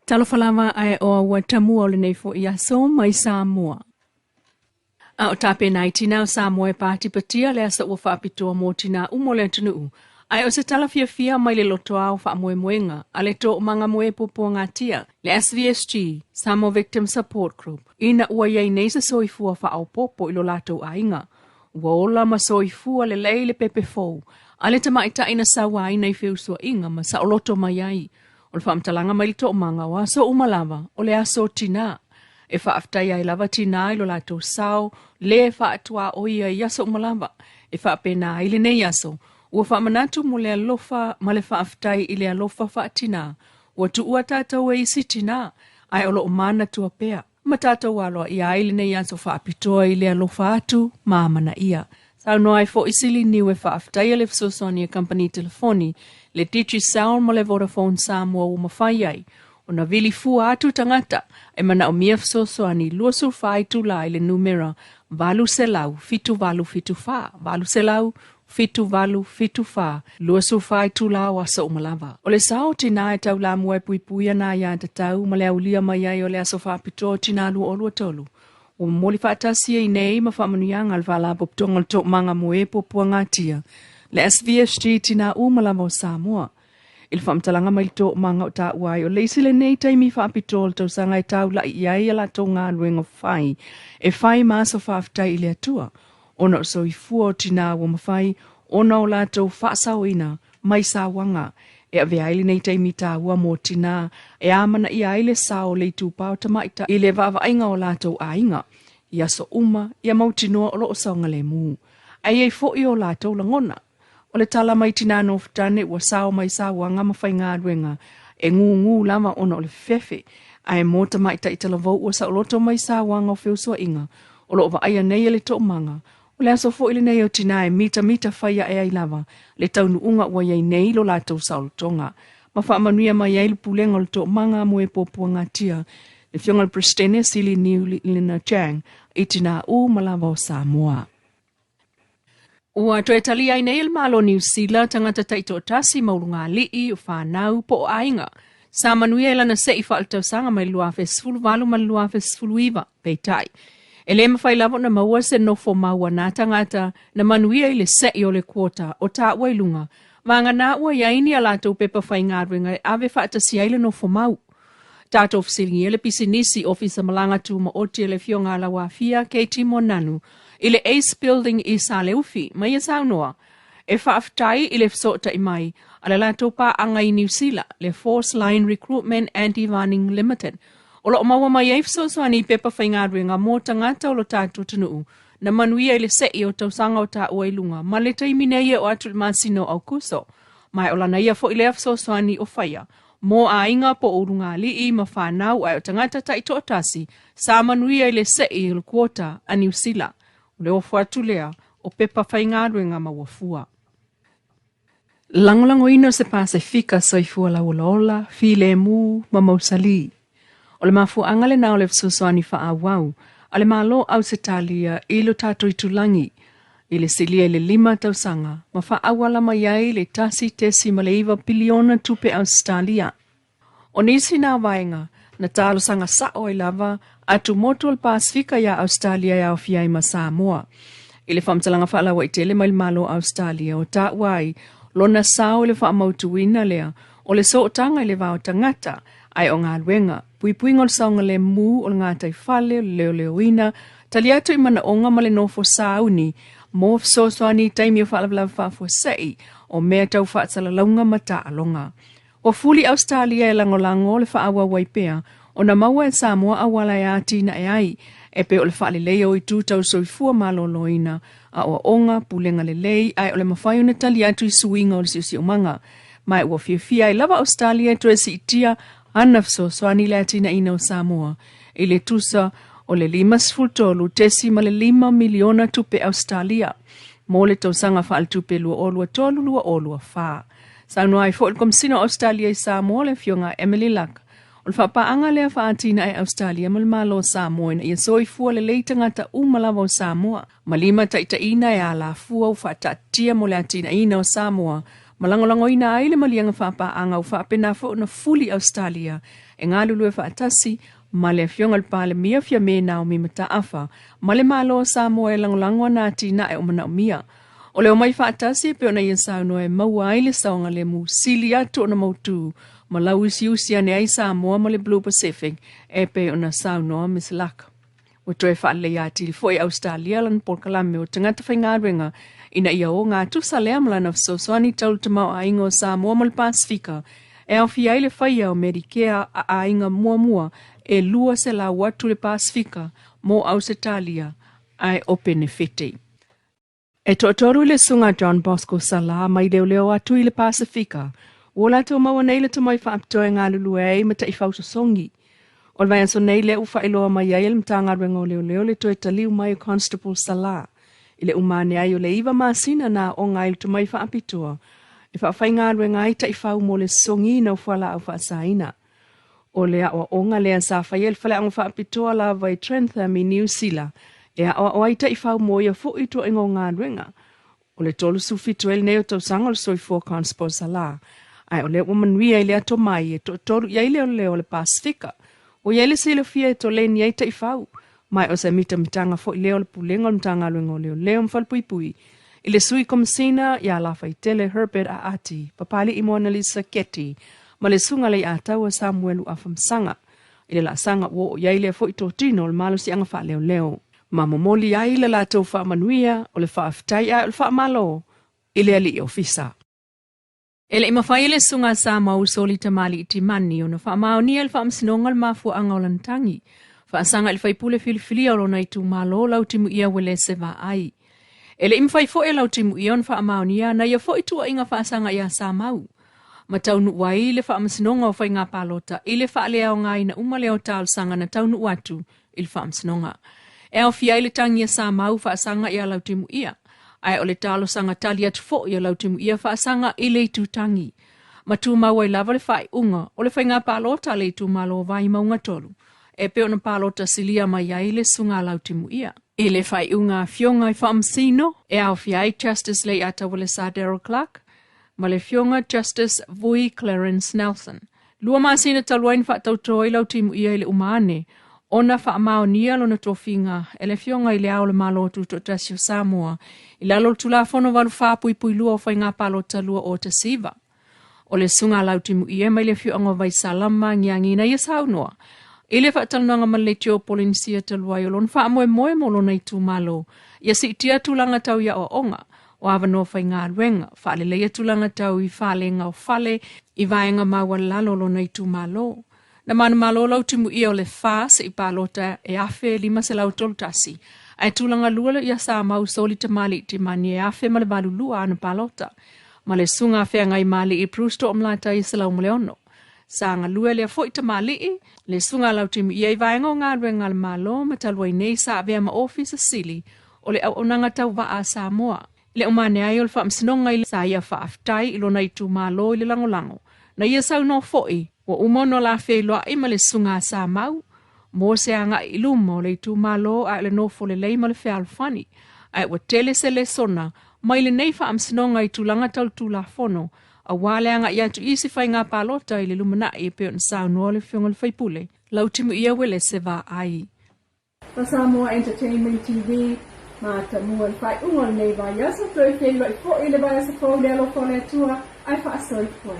Talofalava ai o watamua o le nei fo i aso mai Samoa. A o tape nai tina o Samoa e pāti patia le asa ua whaapitoa mō tina umo le tunuu. Ai o se talafia mai le loto au wha moe moenga, a le tō manga moe popo ngā tia, le SVSG, Samoa Victim Support Group, ina ua iei neisa soifua wha au popo ilo lato ainga. Ua ola ma soifua le lei le pepe fou, a le tamaita ina sawa ina i whiusua inga ma sa o loto mai ai. O le whaamtalanga mai le tō manga wa so umalava o le aso tina. E whaaftai ai lava tina ilo lato sao, le whaatua o ia i aso umalava. E whaapena ai le nei aso. Ua whaamanatu mo le alofa ma le whaaftai i le alofa whaatina. Ua tu ua tātou e isi tina, ai olo o mana tua pea. Ma tātou aloa i ai le nei aso whaapitoa i le alofa atu, maamana ia. Sau no ai fo isili niwe whaaftai e le fsosoni e company telefoni, le titi saon mo le Vodafone Samoa o mawhai ai. O na vili fua atu tangata, e mana o mia fsosoni luasu whai tula i le numera, valu selau, fitu valu fitu fa, valu selau, fitu valu fitu fa, luasu whai tula o asa umalava. O le sao tina e tau la mua puipuia na ia te tau, ma le aulia mai ai o le aso whaapito tina lu olua tolu. O moli whaatasia i nei ma whamanuianga al wala poptonga le tok manga moe popua ngatia. Le SVSG tina umalava o Samoa. Il whamtalanga mai le tok manga o ta uai o leisi le nei taimi whaapito le tau sanga e tau la iai ala tau ngā luenga whai. E whai maso whaaftai i le atua. Ona o so i fua o tina o mawhai, ona o lato whaasau ina, mai sawanga. E a veaili nei taimi ta ua mo tina, e amana i aile sao le tūpao tamaita i le vava ainga o lato ainga. Ia so uma, ia mautinoa o lo o saunga le mū. Ai ei fo i o lato langona. O le tala mai tina no futane ua sao mai sawanga mawhai ngā ruenga. E ngu lama ona o le fefe. Ai mo tamaita i talavau ua sa o loto mai sawanga o whiusua inga. O lo o va aia nei le to manga. O le aso fo ili nei o tina e mita whaia e ai lava, le taunu unga ua iei nei lo lātou saolo tonga. Ma whaamanuia mai ai le pulenga le tō manga mo e popua ngā tia, le fionga le prestene sili niu lina jang, i tina u malava o Samoa. Ua toe tali ai nei il malo New Zealand tangata taito tasi maulunga lii o whanau po o ainga. Sa manuia ilana se i whaaltau sanga mai lua fesfulu valu ma lua fesfulu iwa, peitai. E le mawhai lavo na maua se nofo maua nā tangata na manuia i le se i o le kuota o tā wailunga. Vanga nā ua iaini a lātou pepa whai ngāruenga e ave whaatasi ai le nofo mau. Tātou fisilingi e le pisinisi ofisa malanga tu ma oti e le fionga la wafia kei timo nanu i le Ace Building i Saleufi mai e saunoa. E whaaftai i le fsota i mai a le lātou pā anga i New Zealand le Force Line Recruitment Anti-Vanning Limited. O lo maua mai eif soani pepa whaingaruenga mō tangata o lo tātou tunuu, na manuia i le sei o tausanga o tā uailunga, ma le taimine ia o atu le masino au kuso. Mai o lana ia fo i le soani o whaia, mō a inga po urunga li i ma whanau ai o tangata ta i tōtasi, sa manuia i le sei o le kuota a New Zealand, o le ofu atu lea o pepa whaingaruenga ma wafua. Langolango ino se Pasifika soifua la ulola, fi le mu ma mausali. O le mafuanga le nao le fsosoani wha wau, a le malo au se talia i lo tātou i tulangi, i le silia i le 5 tausanga, ma wha awala mai ai le tasi tesi ma le iwa biliona tupe Australia. O nisi nā vaenga, na tālo sanga sao i lava, atu motu al Pasifika ya Australia ya ofiai ma Samoa. I le whamtalanga wha alawa i tele mai le malo Australia o tā wai, lona sao i le wha amautuina lea, o le sootanga i le vao tangata, ai o ngā luenga, pui ngol saunga le mu o ngā tai whale o leo ina, tali atu i mana onga ma le nofo sauni, mō fsosoani taimi o whaalawalawa whafua sei, o mea tau whaatsala launga ma ta alonga. O fuli Australia e langolango le whaawa waipea, o na maua e Samoa awala e atina e ai, e pe o le whaale leo i tūtau soifua maloloina, a o onga pulenga le lei, ai o le mawhai una tali atu i suinga o le siusi umanga. Mai ua fia i lava Australia tu e si itia, anafso soani le atina ina o Samoa, i le tusa o le 5 tesi ma le 5 miliona tupe Australia. Mo le tausanga whaal tupe lua olua tolu lua olua wha. Sauno ai fo il komsino Australia i Samoa le fionga Emily Luck. O le whapaanga lea whaatina e Australia ma le malo Samoa ina ia soifua le leitangata umalawa o Samoa. Ma 5 taita ina e ala fua u whaatatia mo le atina ina o Samoa, Malangolango ina ai le malianga whaapaanga o whaapena fo na fuli Australia. E ngā lulu e whaatasi, ma le fionga le pāle mia fia me na o mi mata afa, ma le malo Samoa e langolango na tina e o mana o mia. O leo mai whaatasi pe ona ia sauno e maua ai le saonga le mu sili atu o na mautu, ma lau isi usi ane ai Samoa ma le Blue Pacific, e pe ona sauno Miss Luck. O toe whaale ia tili foi Australia lan polkalame o tangata whaingarenga, ina ia o ngā tusa lea malana fsosoani taulu tamau a ingo Samoa ma le Pasifika, e au fia ile whaia o Medicare a inga mua e lua se la watu le Pasifika mo Australia ai o benefiti. E totoru le sunga John Bosco Sala mai leo atu i le Pasifika, o la tō maua nei le tamai whaapitoe ngā lulu e mata i whausa songi. O le vai so nei le ufa iloa mai ai le mtanga rengo leo le toe taliu mai o Constable Sala. I le umane ai o le iwa masina na o ngai le tamai whaapitoa. E whaafai ngā renga ai ta i whau mo le songi na ufuala au whaasaina. O le a o nga le sa whai el whale ang whaapitoa la vai Trentham i New Zealand. E a o ai ta i whau mo ia fu i to ingo ngā renga. O le tolu sufitu el neo tau sanga le soi fo Constable Sala. Ai o le umanui ai le ato mai e to toru iai leo le Pasifika. O iele sila fia e to le ni ai ta i whau. Mai o se mitanga fo i leo le pulenga o mtanga luengo leo mfalpui. I le sui komisina ia la faitele Herbert a ati, papali i Mona Lisa Ketty, ma le sunga le atau a Samuelu a famsanga. I le la sanga wo iai le fo i tōtino le malo si anga wha leo. Ma momoli ai le la tau wha manuia o le wha aftai a o le wha malo. I le ali i ofisa. Ele ima whai le sunga sa mau soli tamali i timani o na wha maonia le wha amsinonga le mafua anga o lantangi. Wha asanga il whaipule filifili o lona i tu malo lau timu ia wele se va ai. Ele ima whai fo e lau timu ion wha maonia na ia fo i tua inga wha asanga ia sa mau. Ma taunu wai le wha amsinonga o whai ngā palota i le wha lea o ngai na umale o tal sanga na taunu watu i le wha amsinonga. E au fia le tangi ia sa mau wha asanga ia lau timu ia. Ai o le talo sanga tali atu fo ia lau timu ia wha sanga i le tu tangi. Ma tu maua i lava le whai unga o le whai ngā palota le tu malo vai maunga tolu. E pe ona palota silia mai ai le sunga lau timu ia. I le whai unga fionga i whaamsino e au fiai Justice le ata wale sa Daryl Clark. Ma le fionga Justice Vui Clarence Nelson. Lua masina taluain wha tautoi lau timu ia i le umane. Ona wha amao nia lona tofinga, e le fionga i le ao le malotu to tasio Samoa, i la lol tula fono walu whapui pui lua o whai ngā palota lua o te siva. O le sunga lautimu i e mai le fionga vai salama ngiangina i saunoa. I le whaatalunanga ma le tio polinsia taluai o lon wha amoe moe mo lona i tu malo, ia si itia tulanga tau ia o onga, o avanoa whai ngā ruenga, wha le leia tulanga tau i whale ngā o whale, i vaenga maua lalo lona i tu malo. Na mana malo lau timu ia o le whās i palota e afe lima se lau tolutasi. Ai tulanga lua ia sa mau soli te mali te mani e afe ma le balu lua ana palota. Ma le sunga afe ngai mali i prusto omlata i se lau mleono. Sa nga lua le foi te mali i, le sunga lau timu ia i vaenga o ngā ruenga le malo ma talua i nei sa avea ma ofisa sili o le au onanga tau wa a Samoa. Le umane ai o le whaamsinonga i sa ia whaaftai i lona i tu malo i le langolango. Na ia sau no foi. Wa umono la wheloa i ma le sunga sa mau. Mo se anga i lumo le tu malo a le nofo le lei ma le whealfani. Ai wa tele se le sona, mai le nei wha amsinonga i tulanga tal tu la fono. A wale anga i atu isi whai ngā palota i le lumana i peo na sao noa le whionga le whaipule. Lau timu ia wele se va ai. Pa Samoa Entertainment TV, ma ta mua le whai unga le nei vai asa toi whenua i fo i le vai asa fo le alo fo le tua, ai wha asoi fo